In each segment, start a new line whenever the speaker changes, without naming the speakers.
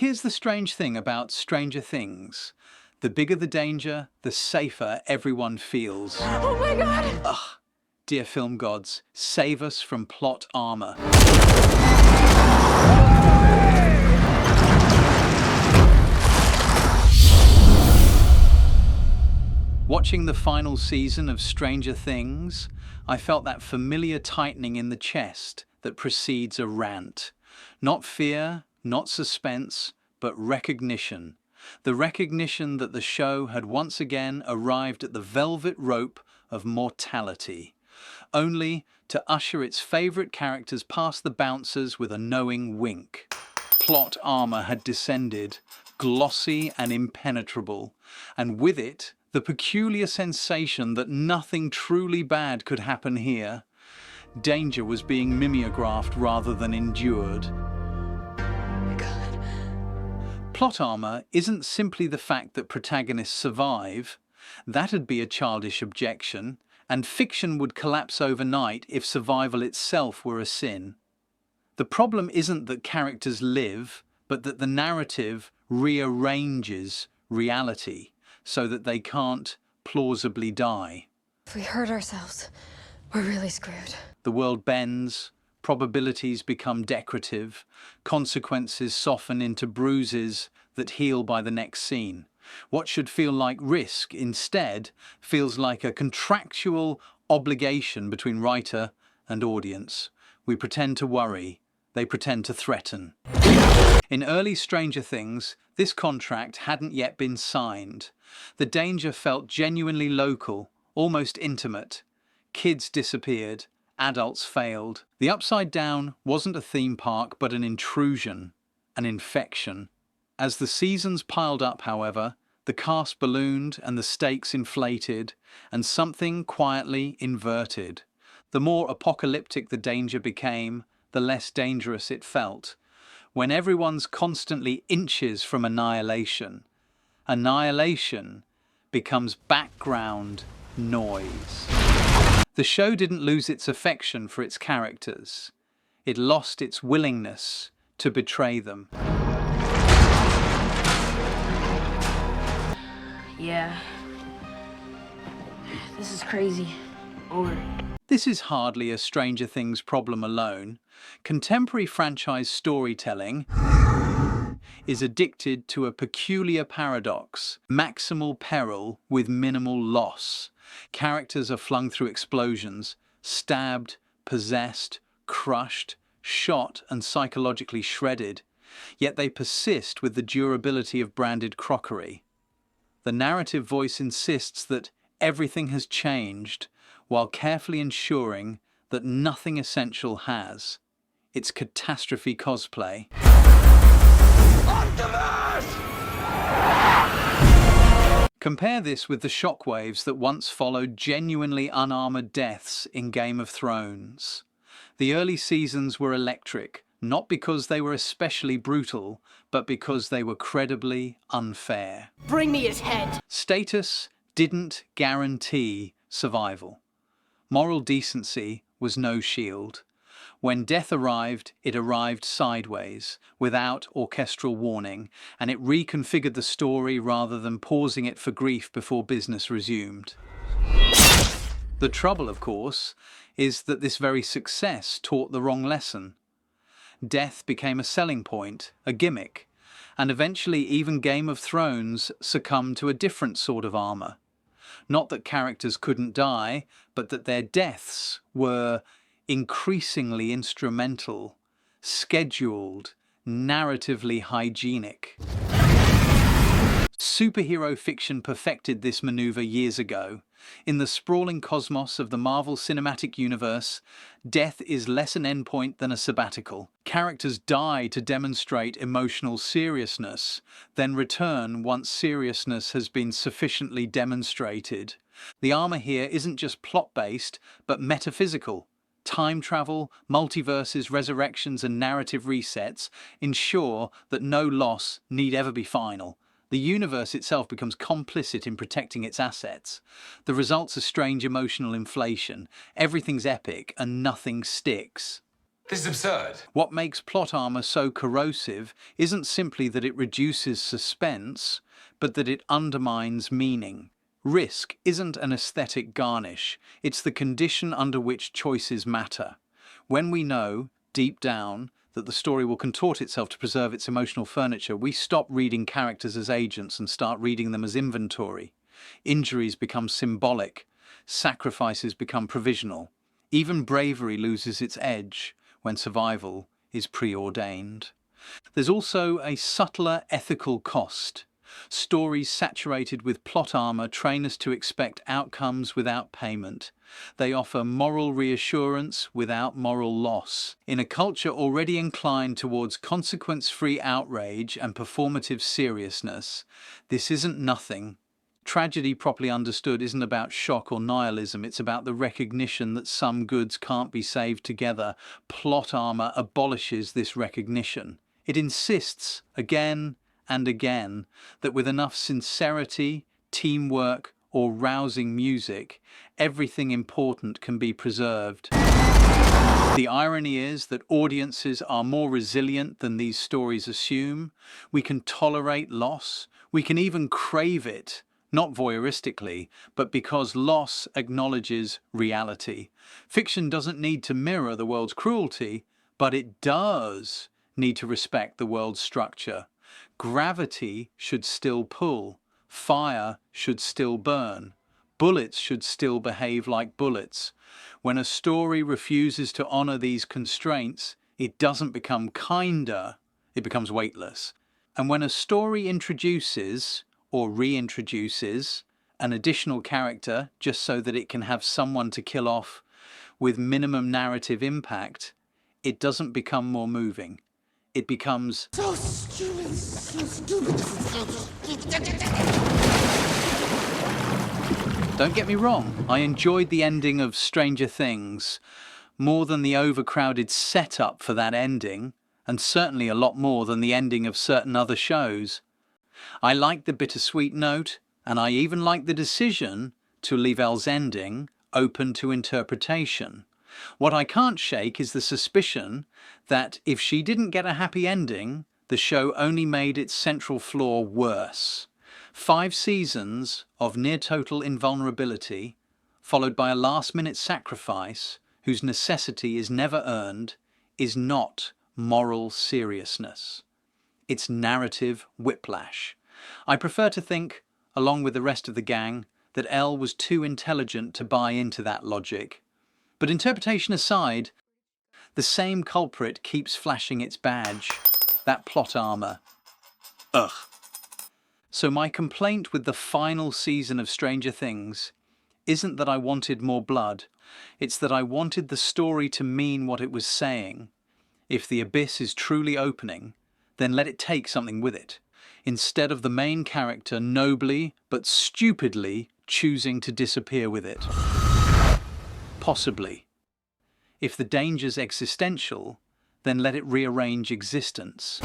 Here's the strange thing about Stranger Things. The bigger the danger, the safer everyone feels.
Oh my god!
Ugh, dear film gods, save us from plot armor. Watching the final season of Stranger Things, I felt that familiar tightening in the chest that precedes a rant. Not fear, not suspense, but recognition. The recognition that the show had once again arrived at the velvet rope of mortality, only to usher its favourite characters past the bouncers with a knowing wink. Plot armour had descended, glossy and impenetrable, and with it, the peculiar sensation that nothing truly bad could happen here. Danger was being mimeographed rather than endured. Plot armour isn't simply the fact that protagonists survive. That'd be a childish objection, and fiction would collapse overnight if survival itself were a sin. The problem isn't that characters live, but that the narrative rearranges reality so that they can't plausibly die.
If we hurt ourselves, we're really screwed.
The world bends, probabilities become decorative, consequences soften into bruises that heal by the next scene. What should feel like risk, instead, feels like a contractual obligation between writer and audience. We pretend to worry, they pretend to threaten. In early Stranger Things, this contract hadn't yet been signed. The danger felt genuinely local, almost intimate. Kids disappeared, adults failed. The Upside Down wasn't a theme park, but an intrusion, an infection. As the seasons piled up, however, the cast ballooned and the stakes inflated, and something quietly inverted. The more apocalyptic the danger became, the less dangerous it felt. When everyone's constantly inches from annihilation, annihilation becomes background noise. The show didn't lose its affection for its characters. It lost its willingness to betray them.
Yeah. This is crazy. Over.
This is hardly a Stranger Things problem alone. Contemporary franchise storytelling is addicted to a peculiar paradox: maximal peril with minimal loss. Characters are flung through explosions, stabbed, possessed, crushed, shot, and psychologically shredded, yet they persist with the durability of branded crockery. The narrative voice insists that everything has changed, while carefully ensuring that nothing essential has. It's catastrophe cosplay. Compare this with the shockwaves that once followed genuinely unarmored deaths in Game of Thrones. The early seasons were electric, not because they were especially brutal, but because they were credibly unfair.
Bring me his head!
Status didn't guarantee survival. Moral decency was no shield. When death arrived, it arrived sideways, without orchestral warning, and it reconfigured the story rather than pausing it for grief before business resumed. The trouble, of course, is that this very success taught the wrong lesson. Death became a selling point, a gimmick, and eventually even Game of Thrones succumbed to a different sort of armour. Not that characters couldn't die, but that their deaths were increasingly instrumental, scheduled, narratively hygienic. Superhero fiction perfected this maneuver years ago. In the sprawling cosmos of the Marvel Cinematic Universe, death is less an endpoint than a sabbatical. Characters die to demonstrate emotional seriousness, then return once seriousness has been sufficiently demonstrated. The armor here isn't just plot-based, but metaphysical. Time travel, multiverses, resurrections, and narrative resets ensure that no loss need ever be final. The universe itself becomes complicit in protecting its assets. The result's a strange emotional inflation. Everything's epic and nothing sticks.
This is absurd.
What makes plot armor so corrosive isn't simply that it reduces suspense, but that it undermines meaning. Risk isn't an aesthetic garnish, it's the condition under which choices matter. When we know, deep down, that the story will contort itself to preserve its emotional furniture, we stop reading characters as agents and start reading them as inventory. Injuries become symbolic, sacrifices become provisional. Even bravery loses its edge when survival is preordained. There's also a subtler ethical cost. Stories saturated with plot armor train us to expect outcomes without payment. They offer moral reassurance without moral loss. In a culture already inclined towards consequence-free outrage and performative seriousness, this isn't nothing. Tragedy properly understood isn't about shock or nihilism, it's about the recognition that some goods can't be saved together. Plot armor abolishes this recognition. It insists, again and again, that with enough sincerity, teamwork, or rousing music, everything important can be preserved. The irony is that audiences are more resilient than these stories assume. We can tolerate loss, we can even crave it, not voyeuristically, but because loss acknowledges reality. Fiction doesn't need to mirror the world's cruelty, but it does need to respect the world's structure. Gravity should still pull, fire should still burn, bullets should still behave like bullets. When a story refuses to honor these constraints, it doesn't become kinder, it becomes weightless. And when a story introduces or reintroduces an additional character just so that it can have someone to kill off with minimum narrative impact, it doesn't become more moving. It becomes
So stupid, so stupid, so stupid.
Don't get me wrong, I enjoyed the ending of Stranger Things more than the overcrowded setup for that ending, and certainly a lot more than the ending of certain other shows. I liked the bittersweet note, and I even liked the decision to leave Elle's ending open to interpretation. What I can't shake is the suspicion that if she didn't get a happy ending, the show only made its central flaw worse. 5 seasons of near-total invulnerability, followed by a last-minute sacrifice whose necessity is never earned, is not moral seriousness. It's narrative whiplash. I prefer to think, along with the rest of the gang, that Elle was too intelligent to buy into that logic. But interpretation aside, the same culprit keeps flashing its badge, that plot armor. Ugh. So my complaint with the final season of Stranger Things isn't that I wanted more blood, it's that I wanted the story to mean what it was saying. If the abyss is truly opening, then let it take something with it, instead of the main character nobly but stupidly choosing to disappear with it. Possibly. If the danger's existential, then let it rearrange existence.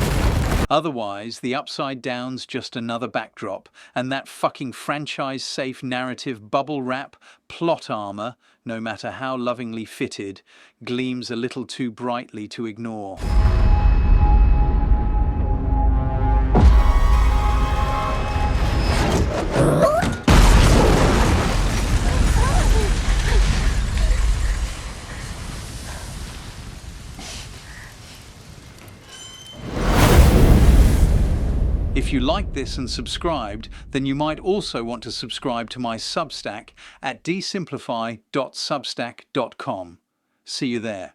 Otherwise, the upside down's just another backdrop, and that fucking franchise-safe narrative bubble wrap plot armor, no matter how lovingly fitted, gleams a little too brightly to ignore. If you liked this and subscribed, then you might also want to subscribe to my Substack at desimplify.substack.com. See you there.